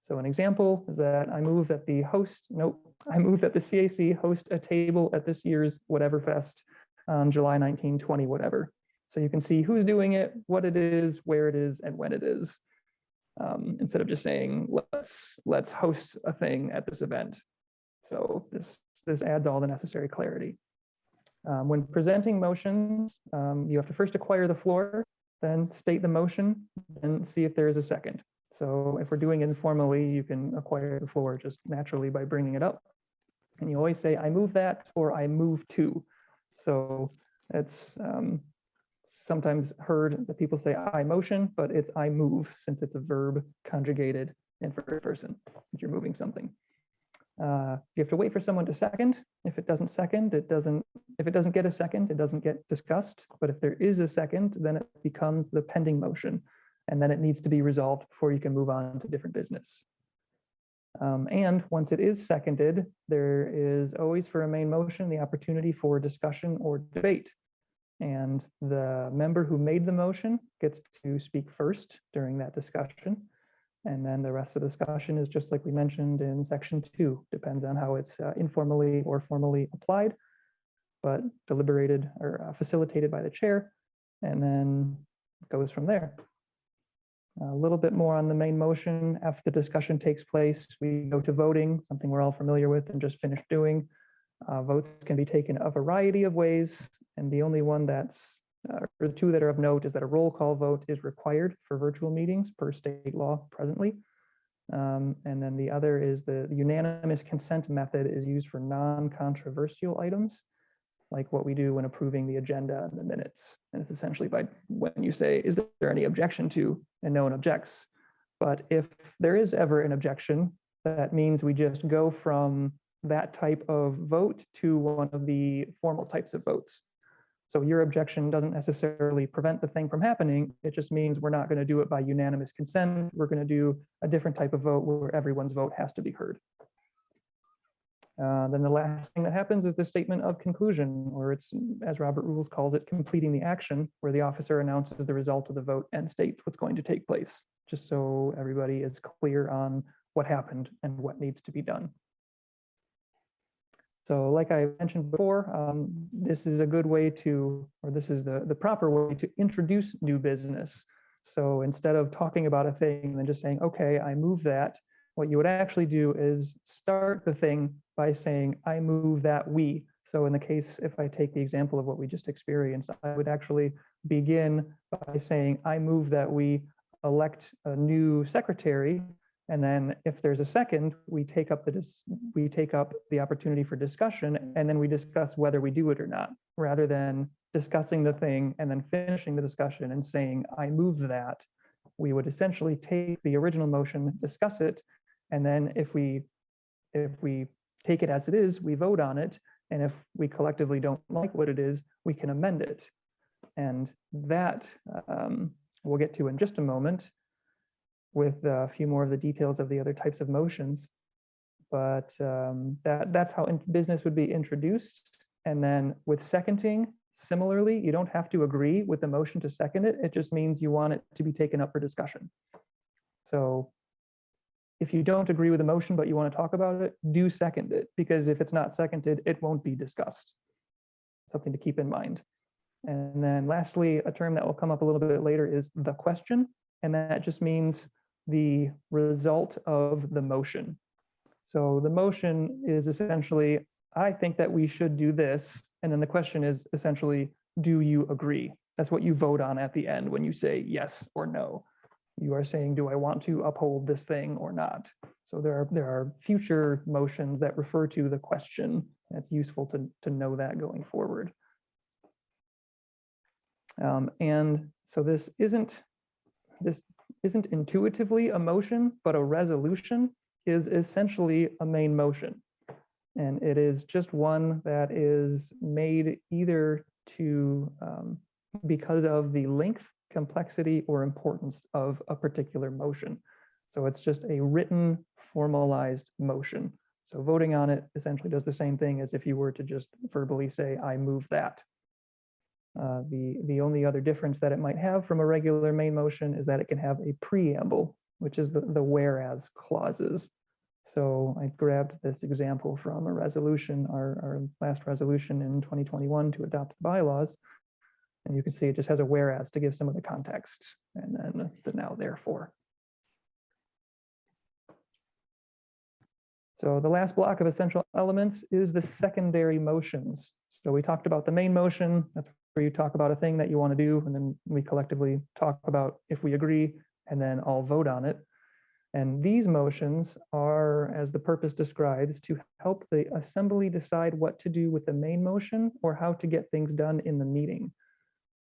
So an example is that I move that the CAC host a table at this year's whatever fest on July 19, 20, whatever. So you can see who's doing it, what it is, where it is, and when it is. Instead of just saying, let's host a thing at this event. So this adds all the necessary clarity. When presenting motions, you have to first acquire the floor, then state the motion, and see if there is a second. So if we're doing it informally, you can acquire the floor just naturally by bringing it up. And you always say, I move that, or I move to. So it's sometimes heard that people say I motion, but it's I move, since it's a verb conjugated in first person, if you're moving something. You have to wait for someone to second. If it doesn't second, if it doesn't get a second, it doesn't get discussed. But if there is a second, then it becomes the pending motion. And then it needs to be resolved before you can move on to different business. And once it is seconded, there is always, for a main motion, the opportunity for discussion or debate. And the member who made the motion gets to speak first during that discussion. And then the rest of the discussion is just like we mentioned in section 2, depends on how it's informally or formally applied, but deliberated or facilitated by the chair, and then it goes from there. A little bit more on the main motion. After the discussion takes place, we go to voting, something we're all familiar with and just finished doing. Votes can be taken a variety of ways, and the only one that's, or the two that are of note, is that a roll call vote is required for virtual meetings per state law presently. And then the other is the unanimous consent method is used for non-controversial items, like what we do when approving the agenda and the minutes. And it's essentially by when you say, is there any objection to, and no one objects. But if there is ever an objection, that means we just go from that type of vote to one of the formal types of votes. So your objection doesn't necessarily prevent the thing from happening. It just means we're not going to do it by unanimous consent. We're going to do a different type of vote where everyone's vote has to be heard. Then the last thing that happens is the statement of conclusion, or it's, as Robert Rules calls it, completing the action, where the officer announces the result of the vote and states what's going to take place, just so everybody is clear on what happened and what needs to be done. So like I mentioned before, this is a good way to, or this is the proper way to introduce new business. So instead of talking about a thing and then just saying, okay, I move that, what you would actually do is start the thing by saying, I move that we. So in the case, if I take the example of what we just experienced, I would actually begin by saying, I move that we elect a new secretary. And then if there's a second, we take up the opportunity for discussion, and then we discuss whether we do it or not, rather than discussing the thing and then finishing the discussion and saying, I move that. We would essentially take the original motion, discuss it, and then if we take it as it is, we vote on it. And if we collectively don't like what it is, we can amend it. And that we'll get to in just a moment, with a few more of the details of the other types of motions. But that's how business would be introduced. And then with seconding, similarly, you don't have to agree with the motion to second it. It just means you want it to be taken up for discussion. So if you don't agree with the motion, but you want to talk about it, do second it, because if it's not seconded, it won't be discussed. Something to keep in mind. And then lastly, a term that will come up a little bit later is the question. And that just means the result of the motion. So the motion is essentially, I think that we should do this. And then the question is essentially, do you agree? That's what you vote on at the end when you say yes or no. You are saying, do I want to uphold this thing or not? So there are future motions that refer to the question. It's useful to know that going forward. And so this isn't intuitively a motion, but a resolution is essentially a main motion. And it is just one that is made either to because of the length, complexity, or importance of a particular motion. So it's just a written, formalized motion. So voting on it essentially does the same thing as if you were to just verbally say, I move that. The only other difference that it might have from a regular main motion is that it can have a preamble, which is the whereas clauses. So I grabbed this example from a resolution, our last resolution in 2021 to adopt the bylaws. And you can see it just has a whereas to give some of the context, and then the now therefore. So the last block of essential elements is the secondary motions. So we talked about the main motion. That's where you talk about a thing that you want to do, and then we collectively talk about if we agree, and then all vote on it. And these motions are, as the purpose describes, to help the assembly decide what to do with the main motion or how to get things done in the meeting.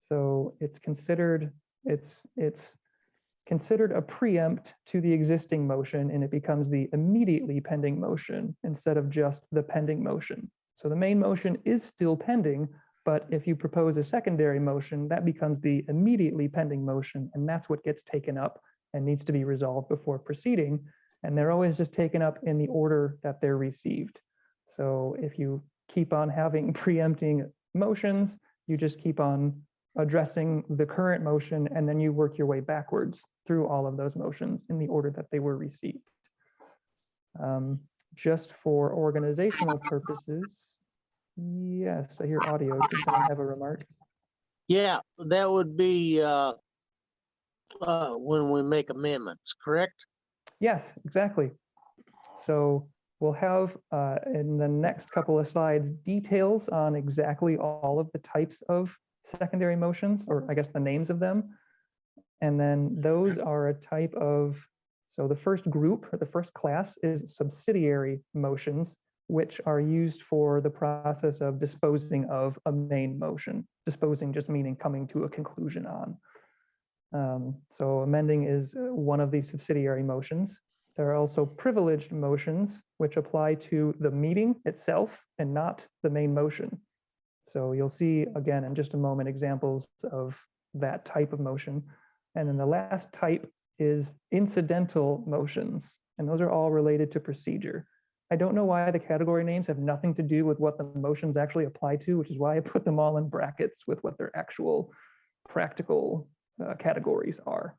So it's considered a preempt to the existing motion, and it becomes the immediately pending motion instead of just the pending motion. So the main motion is still pending, but if you propose a secondary motion, that becomes the immediately pending motion, and that's what gets taken up and needs to be resolved before proceeding. And they're always just taken up in the order that they're received. So if you keep on having preempting motions, you just keep on addressing the current motion, and then you work your way backwards through all of those motions in the order that they were received. Just for organizational purposes, yes, I hear audio. Did someone have a remark? Yeah, that would be when we make amendments, correct? Yes, exactly. So we'll have in the next couple of slides details on exactly all of the types of secondary motions, or I guess the names of them. And then those are a type of, so the first group or the first class is subsidiary motions, which are used for the process of disposing of a main motion. Disposing just meaning coming to a conclusion on. So amending is one of these subsidiary motions. There are also privileged motions, which apply to the meeting itself and not the main motion. So you'll see again in just a moment examples of that type of motion. And then the last type is incidental motions, and those are all related to procedure. I don't know why the category names have nothing to do with what the motions actually apply to, which is why I put them all in brackets with what their actual practical categories are.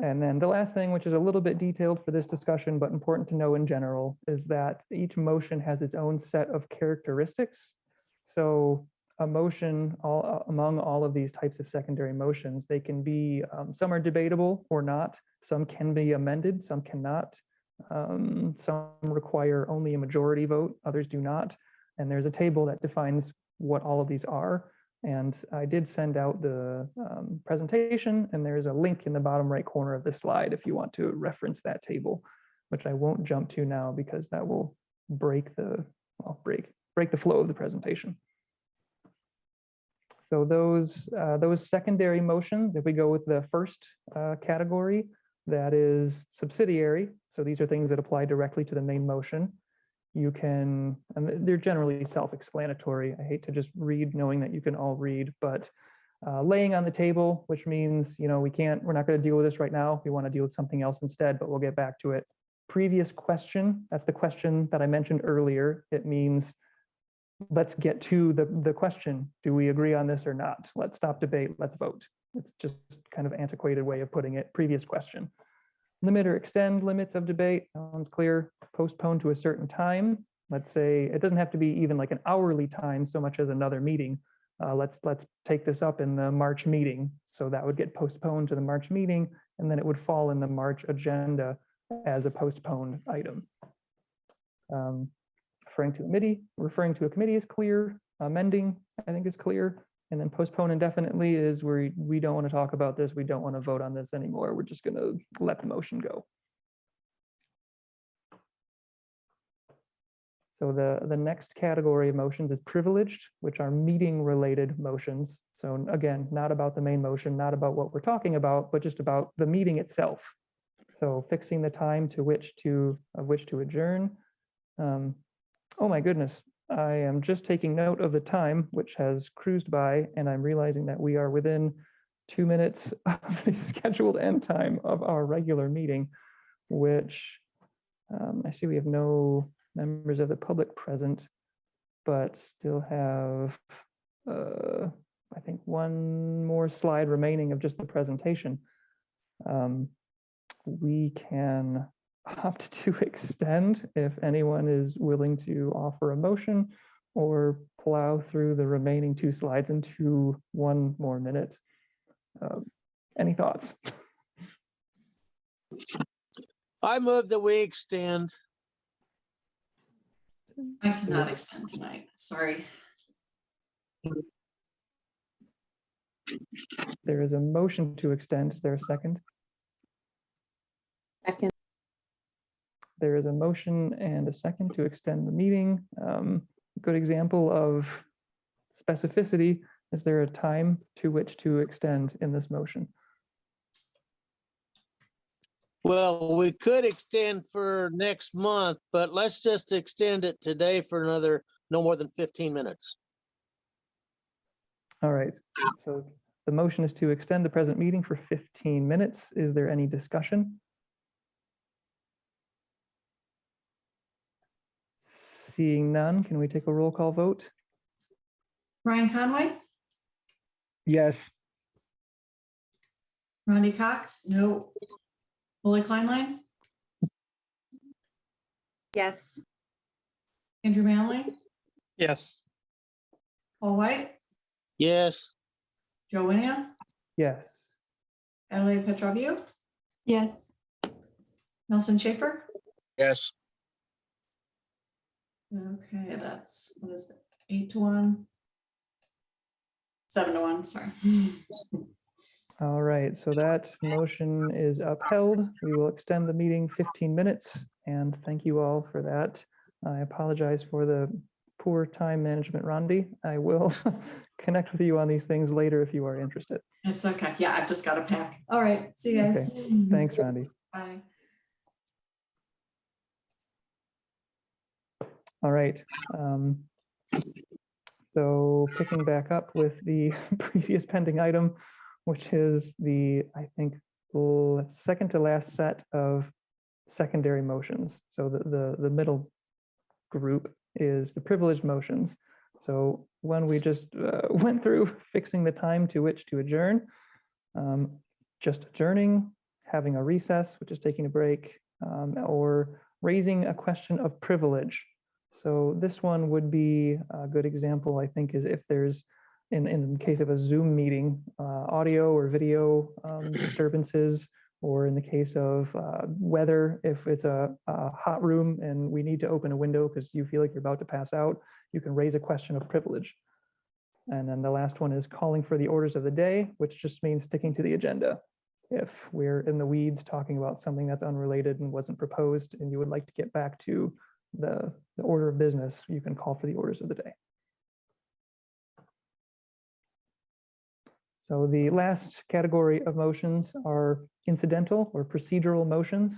And then the last thing, which is a little bit detailed for this discussion, but important to know in general, is that each motion has its own set of characteristics. So a motion among all of these types of secondary motions, they can be, some are debatable or not, some can be amended, some cannot, some require only a majority vote, others do not. And there's a table that defines what all of these are. And I did send out the presentation, and there's a link in the bottom right corner of the slide if you want to reference that table, which I won't jump to now because that will break the, well, break the flow of the presentation. So those secondary motions, if we go with the first category, that is subsidiary. So these are things that apply directly to the main motion. You can, and they're generally self-explanatory. I hate to just read knowing that you can all read, but laying on the table, which means, we're not going to deal with this right now. We want to deal with something else instead, but we'll get back to it. Previous question, that's the question that I mentioned earlier. It means, let's get to the question. Do we agree on this or not? Let's stop debate, let's vote. It's just kind of antiquated way of putting it. Previous question. Limit or extend limits of debate. That one's clear. Postpone to a certain time. Let's say it doesn't have to be even like an hourly time so much as another meeting. let's take this up in the March meeting. So that would get postponed to the March meeting, and then it would fall in the March agenda as a postponed item. Referring to a committee is clear. Amending, I think, is clear. And then postpone indefinitely is where we don't want to talk about this. We don't want to vote on this anymore. We're just going to let the motion go. So the next category of motions is privileged, which are meeting related motions. So again, not about the main motion, not about what we're talking about, but just about the meeting itself. So fixing the time of which to adjourn. Oh my goodness, I am just taking note of the time, which has cruised by, and I'm realizing that we are within 2 minutes of the scheduled end time of our regular meeting, which I see we have no members of the public present, but still have, I think, one more slide remaining of just the presentation. We can opt to extend if anyone is willing to offer a motion, or plow through the remaining 2 slides into 1 more minute. Any thoughts? I move that we extend. I cannot extend tonight, sorry. There is a motion to extend. Is there a second? Second. There is a motion and a second to extend the meeting. Good example of specificity. Is there a time to which to extend in this motion? Well, we could extend for next month, but let's just extend it today for another no more than 15 minutes. All right. So the motion is to extend the present meeting for 15 minutes. Is there any discussion? Seeing none, can we take a roll call vote? Ryan Conway, Yes. Ronnie Cox, no. Willie Kleinlein, Yes. Andrew Manley, Yes. Paul White, Yes. Joe Winia, Yes. Adelaide Petrovio, Yes. Nelson Schaefer. Yes, Okay, that's, what is it, 8-1? 7-1, sorry. All right, so that motion is upheld. We will extend the meeting 15 minutes, and thank you all for that. I apologize for the poor time management, Rondi. I will connect with you on these things later if you are interested. It's okay. Yeah, I've just got to pack. All right. See you guys. Thanks, Rondi. Bye. All right. So picking back up with the previous pending item, which is the, I think, second to last set of secondary motions. So the middle group is the privileged motions. So when we just went through fixing the time to which to adjourn, just adjourning, having a recess, which is taking a break, or raising a question of privilege. So this one would be a good example, I think, is if there's, in case of a Zoom meeting, audio or video disturbances, or in the case of weather, if it's a hot room and we need to open a window because you feel like you're about to pass out, you can raise a question of privilege. And then the last one is calling for the orders of the day, which just means sticking to the agenda. If we're in the weeds talking about something that's unrelated and wasn't proposed, and you would like to get back to the order of business, you can call for the orders of the day. So the last category of motions are incidental or procedural motions.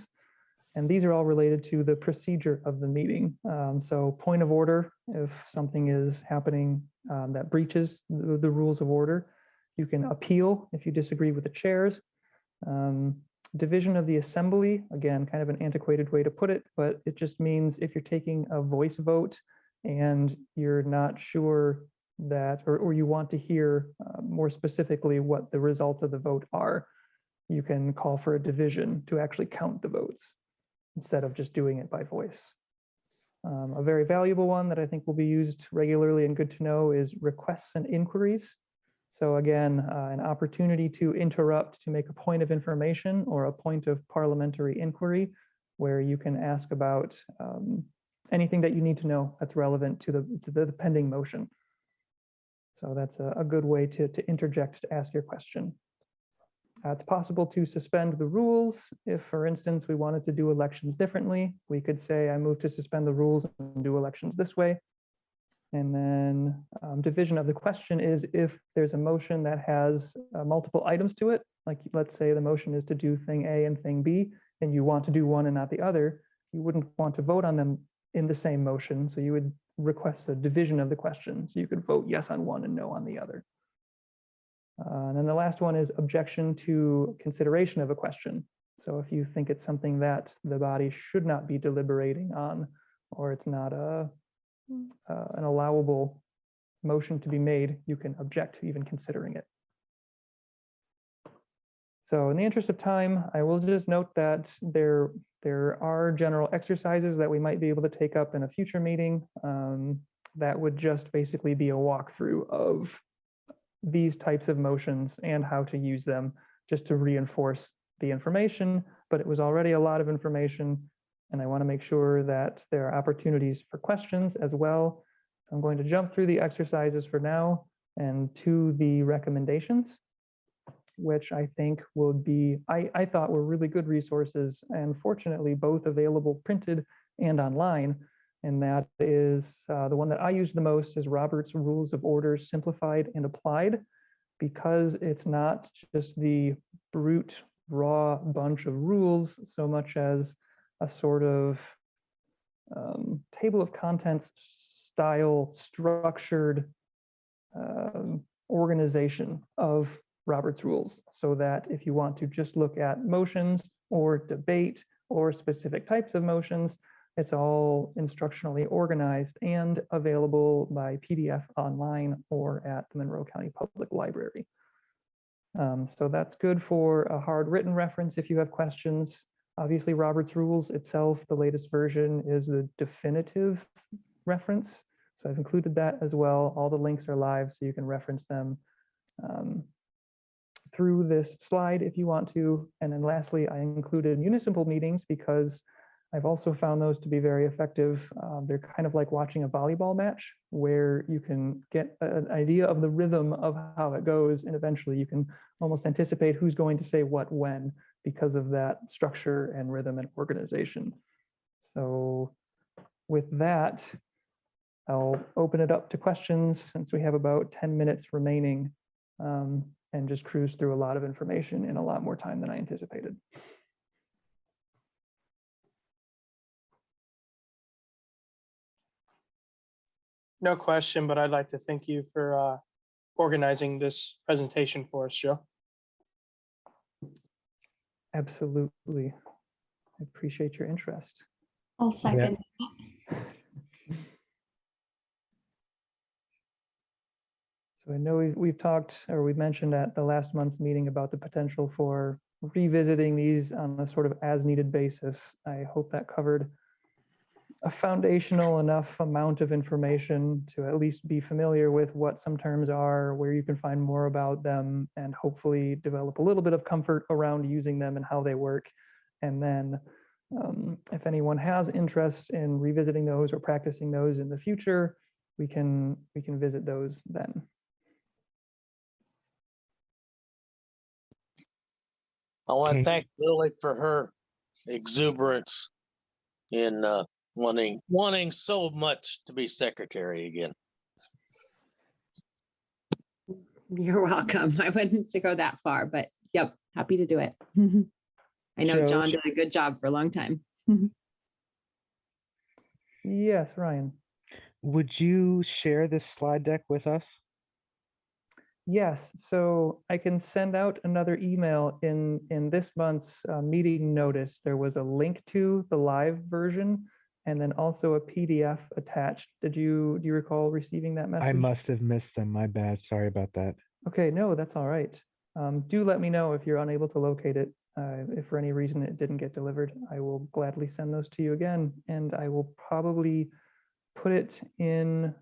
And these are all related to the procedure of the meeting. So point of order, if something is happening that breaches the rules of order, you can appeal if you disagree with the chairs. Division of the assembly, again, kind of an antiquated way to put it, but it just means if you're taking a voice vote and you're not sure that, or you want to hear more specifically what the results of the vote are, you can call for a division to actually count the votes instead of just doing it by voice. A very valuable one that I think will be used regularly and good to know is requests and inquiries. So again, an opportunity to interrupt to make a point of information or a point of parliamentary inquiry where you can ask about anything that you need to know that's relevant to the pending motion. So that's a good way to interject to ask your question. It's possible to suspend the rules. If, for instance, we wanted to do elections differently, we could say, I move to suspend the rules and do elections this way. And then division of the question is if there's a motion that has multiple items to it, like let's say the motion is to do thing A and thing B, and you want to do one and not the other, you wouldn't want to vote on them in the same motion. So you would request a division of the question. So you could vote yes on one and no on the other. And then the last one is objection to consideration of a question. So if you think it's something that the body should not be deliberating on, or it's not an allowable motion to be made, you can object to even considering it. So in the interest of time, I will just note that there are general exercises that we might be able to take up in a future meeting that would just basically be a walkthrough of these types of motions and how to use them just to reinforce the information, but it was already a lot of information and I want to make sure that there are opportunities for questions as well. So I'm going to jump through the exercises for now and to the recommendations, which I think will be, I thought were really good resources and fortunately both available printed and online. And that is the one that I use the most is Robert's Rules of Order Simplified and Applied, because it's not just the brute raw bunch of rules so much as a sort of table of contents style structured organization of Robert's rules, so that if you want to just look at motions or debate or specific types of motions, it's all instructionally organized and available by PDF online or at the Monroe County Public Library. So that's good for a hard written reference if you have questions. Obviously, Robert's Rules itself, the latest version is the definitive reference. So I've included that as well. All the links are live, so you can reference them through this slide if you want to. And then lastly, I included municipal meetings because I've also found those to be very effective. They're kind of like watching a volleyball match where you can get an idea of the rhythm of how it goes. And eventually you can almost anticipate who's going to say what when because of that structure and rhythm and organization. So with that, I'll open it up to questions since we have about 10 minutes remaining and just cruise through a lot of information in a lot more time than I anticipated. No question, but I'd like to thank you for organizing this presentation for us, Joe. Absolutely. I appreciate your interest. I'll second. So I know we've talked, or we've mentioned at the last month's meeting about the potential for revisiting these on a sort of as needed basis. I hope that covered a foundational enough amount of information to at least be familiar with what some terms are, where you can find more about them, and hopefully develop a little bit of comfort around using them and how they work. And then if anyone has interest in revisiting those or practicing those in the future, we can visit those then. I want to Okay. thank Lily for her exuberance in wanting so much to be secretary again. You're welcome. I wouldn't go that far, but yep, happy to do it. I know Joe? John did a good job for a long time. Yes, Ryan. Would you share this slide deck with us? Yes, so I can send out another email in this month's meeting notice. There was a link to the live version and then also a PDF attached. Do you recall receiving that message? I must have missed them. My bad. Sorry about that. Okay, no, that's all right. Do let me know if you're unable to locate it. If for any reason it didn't get delivered, I will gladly send those to you again, and I will probably put it in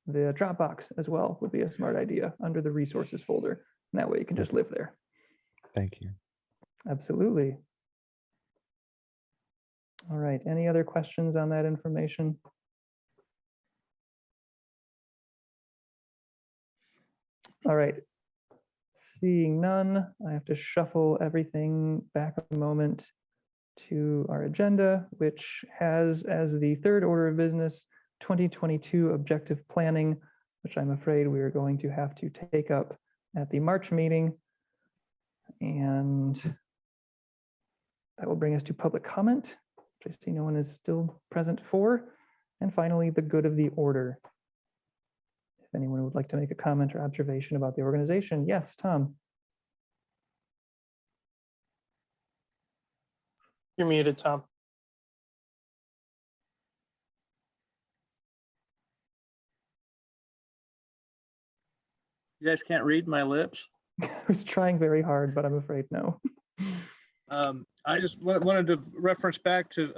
the Dropbox as well, would be a smart idea, under the resources folder. And that way you can just live there. Thank you. Absolutely. All right, any other questions on that information? All right, seeing none, I have to shuffle everything back a moment to our agenda, which has as the third order of business 2022 objective planning, which I'm afraid we are going to have to take up at the March meeting. And that will bring us to public comment, which I see no one is still present for. And finally, the good of the order. If anyone would like to make a comment or observation about the organization. Yes, Tom. You're muted, Tom. You guys can't read my lips? I was trying very hard, but I'm afraid no. I just wanted to reference back to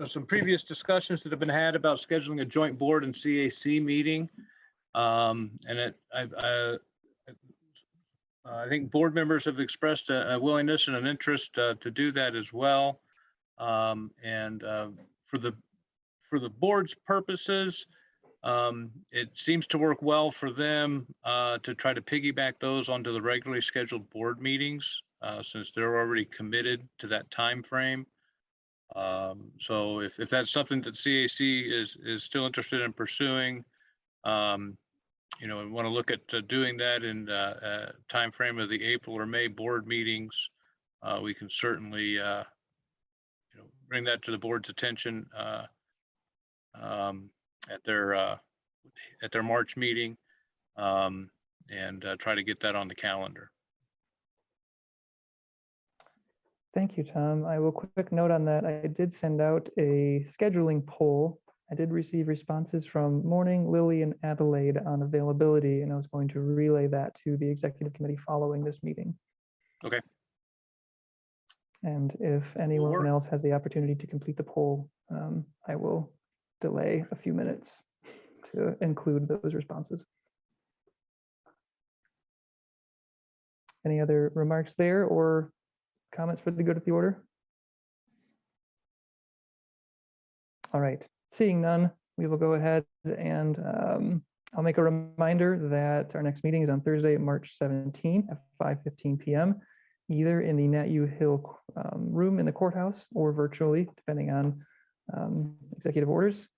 some previous discussions that have been had about scheduling a joint board and CAC meeting. I think board members have expressed a willingness and an interest to do that as well. For the board's purposes, it seems to work well for them to try to piggyback those onto the regularly scheduled board meetings, since they're already committed to that time frame. So if that's something that CAC is still interested in pursuing, you know, and want to look at doing that in time frame of the April or May board meetings, we can certainly you know, bring that to the board's attention at their March meeting, and try to get that on the calendar. Thank you, Tom. I will quick note on that. I did send out a scheduling poll. I did receive responses from Morning, Lily, and Adelaide on availability, and I was going to relay that to the executive committee following this meeting. Okay. And if anyone else has the opportunity to complete the poll, I will delay a few minutes to include those responses. Any other remarks there or comments for the good of the order? All right, seeing none, we will go ahead and I'll make a reminder that our next meeting is on Thursday, March 17 at 5:15 p.m., either in the Nat U Hill room in the courthouse or virtually, depending on executive orders.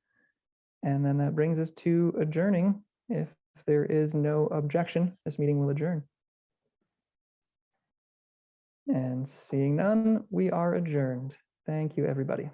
And then that brings us to adjourning. If there is no objection, this meeting will adjourn. And seeing none, we are adjourned. Thank you, everybody.